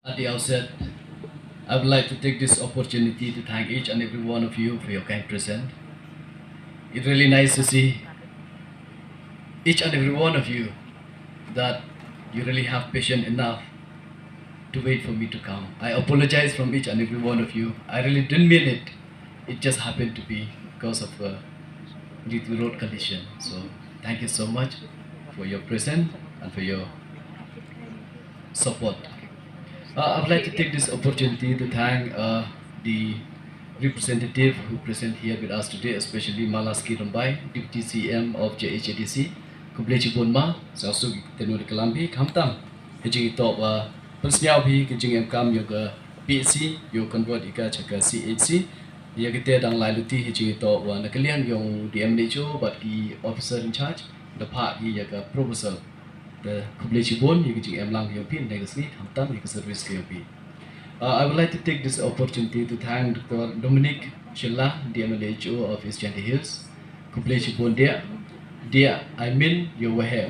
At the outset, I would like to take this opportunity to thank each and every one of you for your kind present. It's really nice to see each and every one of you that you really have patience enough to wait for me to come. I apologize from each and every one of you. I really didn't mean it. It just happened to be because of due to road condition. So thank you so much for your presence and for your support. I would like to take this opportunity to thank the representative who present here with us today, especially Ma Kyrmen Shylla, Deputy CM of JHADC, Kublechi Bonma, Sasu Tenuri Kalambi, Kamtam, Hijing Top Pensnyao Pi, Kijing M Kam Yoga PC, Yo Convert Ika Chaka CHC, Yagite Dang Lailuti, Hijing Top Nakalian Yong DMNHO, but the officer in charge, the part Yaga proposal. The Kublechi Bon, Yaging M Lang Yopi, Negasni, Kamtam, Yaka Service Yopi. I would like to take this opportunity to thank Dr. Dominic Shylla, the MLHO of East Chanty Hills. Kublechi Bon dia, I mean you were here.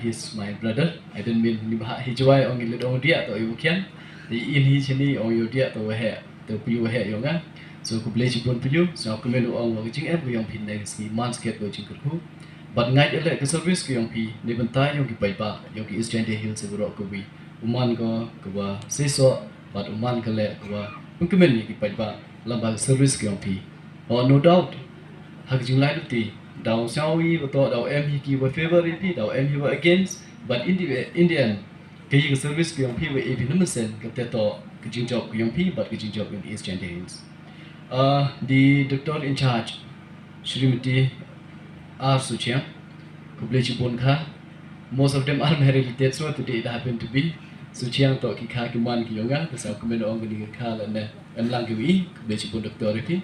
He's my brother. I didn't mean Nibha Hijwai on the little dia to you can. The in his chini or your dia to were here. To be your hair younger. So Kublechi Bon to you. So I'm coming on watching every young pin next months get watching Kuku. But night elect service young P, Nibantai young Pipa, Yogi East Chanty Hills, a rock could be. Uman go, Kuba, say so. But uman kale kwa pengkemen ni kipai lambang service ke pi. Oh no doubt hak jing lai luti dau sawi beto dau em ki wa favorite pi dau em wa against but in the end ke yi service ke pi wa epi numen ke teto ke jing job ke pi but ke jing job in East Chandians. The doctor in charge Shrimati R Suchiang Kublechi Bonka, most of them are married. That's what today it happened to be. Suchiang to ki kha ki man ki yonga the sa kumeno ong ni kha la ne em lang ki wi Kublechi Bon doctor pi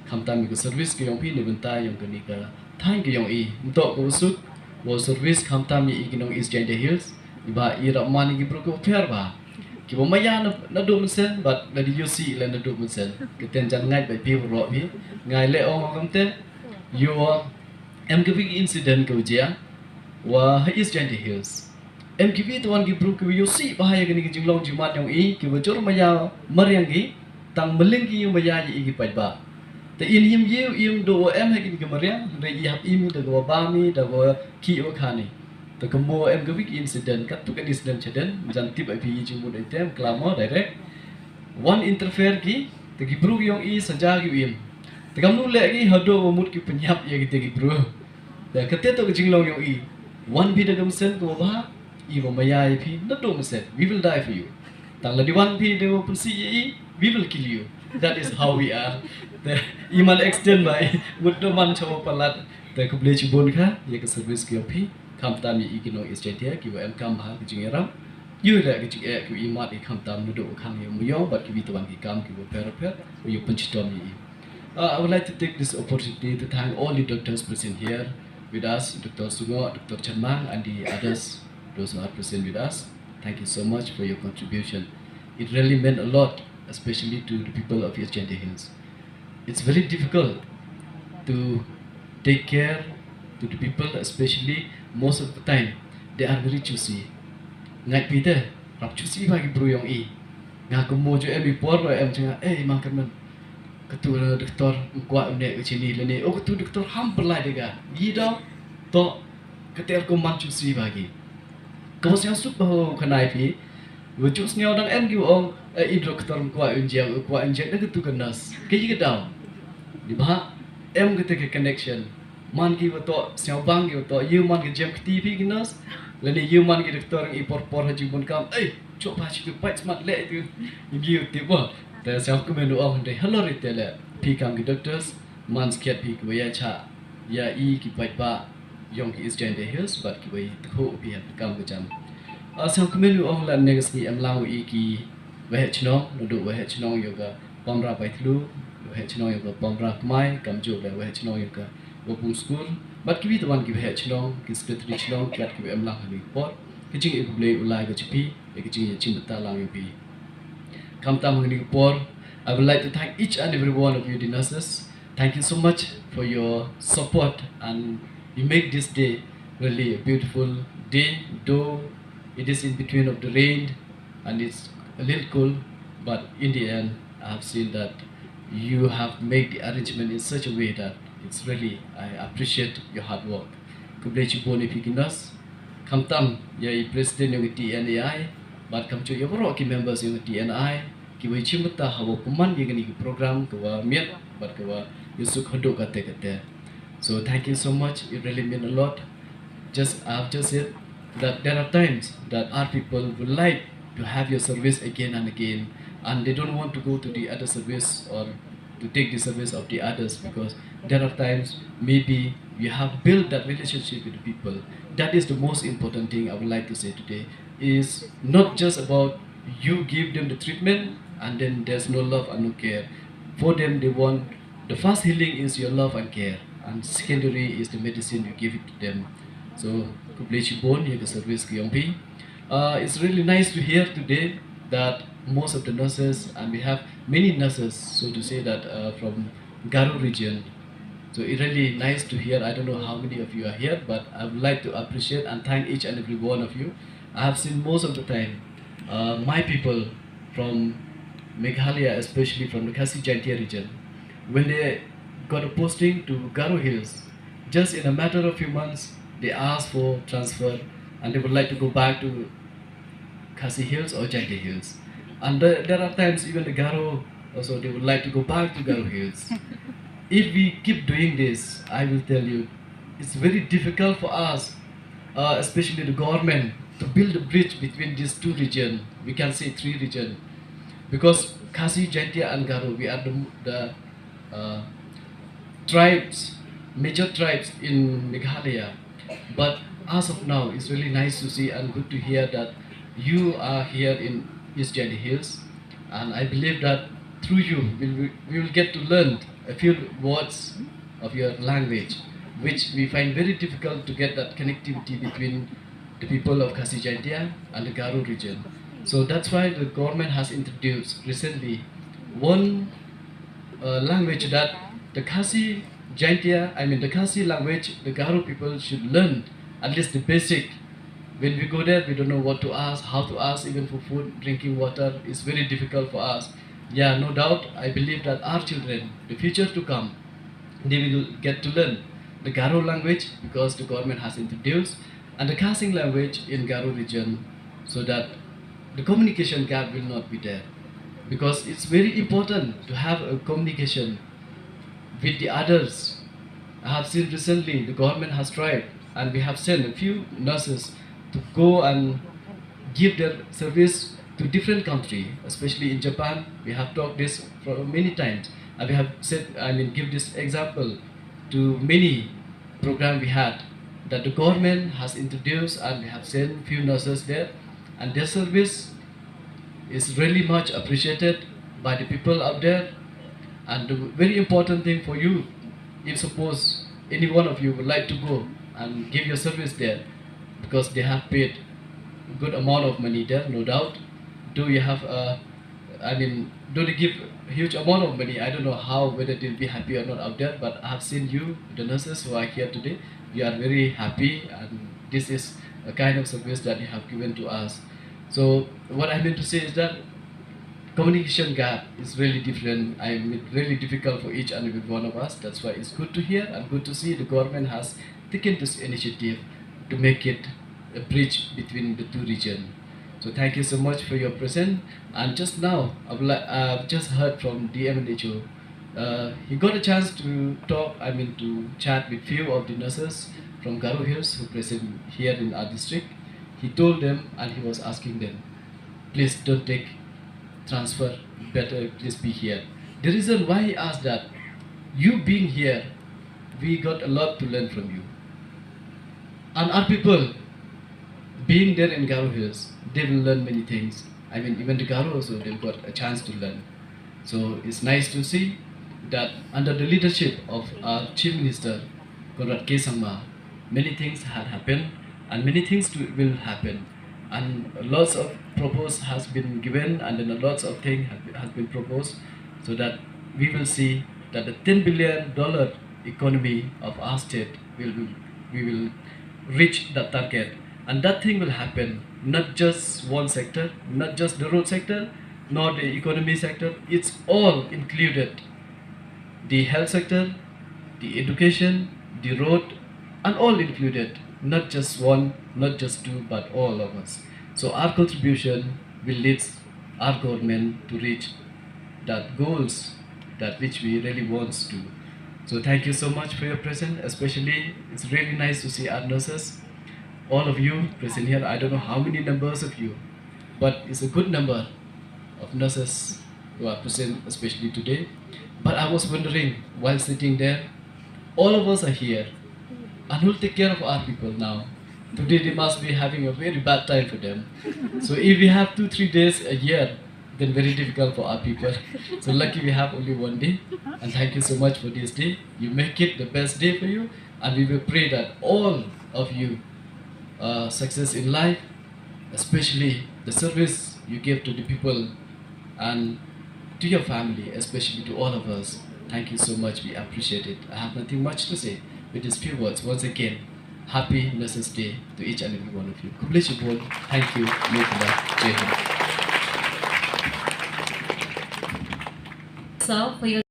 khamtam ki service ki yong pi ne benta yong ni ka thang ki yong I to ko su wo service khamtam ni ki nong East Chandy Hills iba I ra man ki bro ko fair ba ki bo maya na do sen but la di yosi la na do sen ki ten jan ngai bai pi ro pi ngai le ong kam te yo em ki incident ko jia wa East Chandy Hills em kibi tuan ki bro ki yosi bahaya gani ki jinglong jimat yang I ki bocor maya mariang ki tang meling ki yung maya yi ki pai ba te in him yu im do em ha ki mariang re yi hap im de go ba mi de go ki o khani te kemo em kibi ki incident kat tu kan incident chaden jan tip ai pi jing mu de tem klamo direct one interfere ki te ki bro yung I saja ki im te kamu le ki hado mut ki penyap ye ki te ki bro te kate to ki jinglong yung I one bi de gam sen go ba Ivo Maya P, not do said, we will die for you. Tang la diwan P, they will see we will kill you. That is how we are. The iman extend by would no man chow palat, the Kublechi Bonka, Yaka service P, come tam Ikino is Jetia, give em come ha, Jingera. You like to air, you might come down to do come you, but give it one come, give a parapet, or you punch Tommy. I would like to take this opportunity to thank all the doctors present here with us, Dr. Sugo, Dr. Chanmang, and the others. Those who are present with us, thank you so much for your contribution. It really meant a lot, especially to the people of East Chandy Hills. It's very difficult to take care to the people, especially most of the time they are very choosy. Ngai Peter, rap choosy bagi bro yang I. Ngaku mojo em report wa em cakap, Ma Kyrmen, ketua doktor kwah unek ke sini lene. Oh ketua doktor hampir lah dega. Gida, to ketua kuman choosy bagi. Kau siang sup bahu kenai pi, wujud senyau dang em kau ong doktor kwah unjang dah ketu kenas, kaya kedau. Di bah em ketika connection, man ki beto siang bang ki beto, you man ki jam ke TV kenas, lalu you man ki doktor yang por haji pun kam, coba situ baik smart le itu, you tiba, dah siang aku menu ong deh, hello retail pi kam ki doctors, man sekiat pi kau ya cha, ya ki baik ba. Young East Chandy Hills, but we hope we have come with them. So, Kumelu on la negasni am lao iki wehechno, no do wehechno yoga, Pomra by Tlu, wehechno yoga, Pomra Mai, Kamjo, wehechno yoga, Wopung School, but give it one give hechno, give split rich long, cat give am lang report, kitching it play ulai gachipi, a kitching a chimbata lang pi. Come tam report. I would like to thank each and every one of you, the nurses. Thank you so much for your support and you make this day really a beautiful day, though it is in between of the rain and it's a little cool, but in the end, I've seen that you have made the arrangement in such a way that it's really, I appreciate your hard work. Kublechi boni pikinas, kamtam ya I president yung TNAI, but kam chu yaboro ki members yung TNI, ki wei chimata hawo kuman yung ni program kawa miet, but kawa yusuk hodo kate kate. So thank you so much. It really meant a lot. I've just said that there are times that our people would like to have your service again and again, and they don't want to go to the other service or to take the service of the others, because there are times maybe you have built that relationship with the people. That is the most important thing I would like to say today. Is not just about you give them the treatment and then there's no love and no care. For them, they want the first healing is your love and care, and secondary is the medicine you give it to them. So, kublechi bon here the service kiyongpi. It's really nice to hear today that most of the nurses, and we have many nurses, so to say that from Garo region. So it's really nice to hear. I don't know how many of you are here, but I would like to appreciate and thank each and every one of you. I have seen most of the time my people from Meghalaya, especially from the Khasi Jaintia region, when they got a posting to Garo Hills, just in a matter of few months, they asked for transfer and they would like to go back to Khasi Hills or Jaintia Hills. And there are times even the Garo also they would like to go back to Garo Hills. If we keep doing this, I will tell you, it's very difficult for us, especially the government, to build a bridge between these two regions. We can say three regions, because Khasi, Jaintia, and Garo, we are the tribes, major tribes in Meghalaya. But as of now, it's really nice to see and good to hear that you are here in East Jaintia Hills, and I believe that through you, we will get to learn a few words of your language, which we find very difficult to get that connectivity between the people of Khasi Jaintia and the Garo region. So that's why the government has introduced recently one language that the Khasi Jaintia, the Khasi language, the Garo people should learn at least the basic. When we go there, we don't know what to ask, how to ask, even for food, drinking water. It's very difficult for us. Yeah, no doubt, I believe that our children, the future to come, they will get to learn the Garo language because the government has introduced, and the Khasi language in Garo region, so that the communication gap will not be there. Because it's very important to have a communication with the others. I have seen recently the government has tried, and we have sent a few nurses to go and give their service to different countries, especially in Japan. We have talked this for many times, and we have said, give this example to many programs we had that the government has introduced, and we have sent few nurses there, and their service is really much appreciated by the people out there. And the very important thing for you, if suppose any one of you would like to go and give your service there, because they have paid a good amount of money there, no doubt. Do you have do they give a huge amount of money? I don't know how, whether they'll be happy or not out there, but I have seen you, the nurses who are here today, you are very happy, and this is a kind of service that you have given to us. So what I mean to say is that communication gap is really different. Really difficult for each and every one of us. That's why it's good to hear and good to see the government has taken this initiative to make it a bridge between the two regions. So thank you so much for your presence. And just now, I've just heard from DMNHO. He got a chance to talk, to chat with few of the nurses from Garo Hills who present here in our district. He told them and he was asking them, please don't take transfer, better please be here. The reason why he asked that, you being here, we got a lot to learn from you. And our people, being there in Garo Hills, they will learn many things. Even the Garo also, they've got a chance to learn. So it's nice to see that under the leadership of our Chief Minister, Conrad K. Sangma, many things had happened and many things will happen. And lots of proposals has been given, and then lots of things has been proposed, so that we will see that the $10 billion economy of our state we will reach that target. And that thing will happen, not just one sector, not just the road sector, not the economy sector, it's all included. The health sector, the education, the road, and all included. Not just one, not just two, but all of us. So our contribution will lead our government to reach that goals that which we really want to. So thank you so much for your presence. Especially, it's really nice to see our nurses, all of you present here. I don't know how many numbers of you, but it's a good number of nurses who are present, especially today. But I was wondering while sitting there, all of us are here, and who'll take care of our people now? Today they must be having a very bad time for them. So if we have 2-3 days a year, then very difficult for our people. So lucky we have only one day. And thank you so much for this day. You make it the best day for you, and we will pray that all of you success in life, especially the service you give to the people and to your family, especially to all of us. Thank you so much. We appreciate it. I have nothing much to say with these few words. Once again, happy Nurses Day to each and every one of you. God bless you all. Thank you. May God bless you. So, for your